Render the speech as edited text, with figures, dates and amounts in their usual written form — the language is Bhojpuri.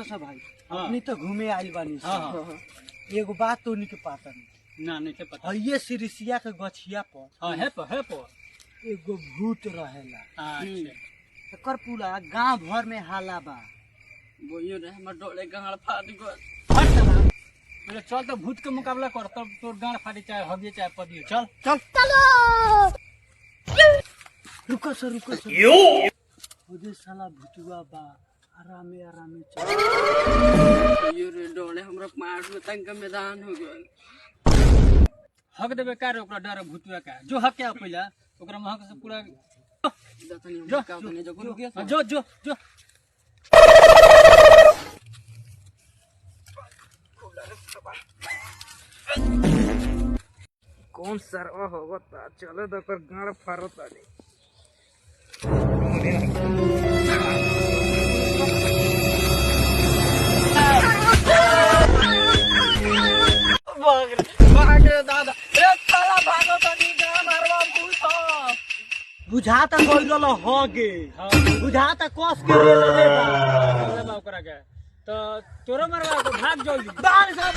सा भाई अपनी तो घूमे आइल बानी एगो बात तो उनके पता नहीं के पता ये सिरिसिया के गछिया पर है पर एगो भूत रहेला अच्छा एकर पूरा गांव भर में हाला बा बोइयो रे हमर डोले गाड़ फाट गल पहले चल तो भूत के मुकाबला कर तब तोर गाड़ फाटी चाहे हगिए चाहे पदियो चल रुको सर ओदे साला भूतुआ बा आरामे चल बोइयो रे डोले हमरा मार में तंग मैदान हो गल हक देबे का रे ओकरा डर भूतुआ का जो हक के पहिला ओकरा महक से पूरा दतनी हम का तने जो गुरु गया जो कौन सरवा होगता चले तो कर गाड़ फारता नहीं भाग रे दादा रे साला भागो तनी गा मारवा भूत बुझाता कोई लो होगे बुझाता कोस के ले ओकरा के तो तोरो मरवा को भाग जल्दी बाल सब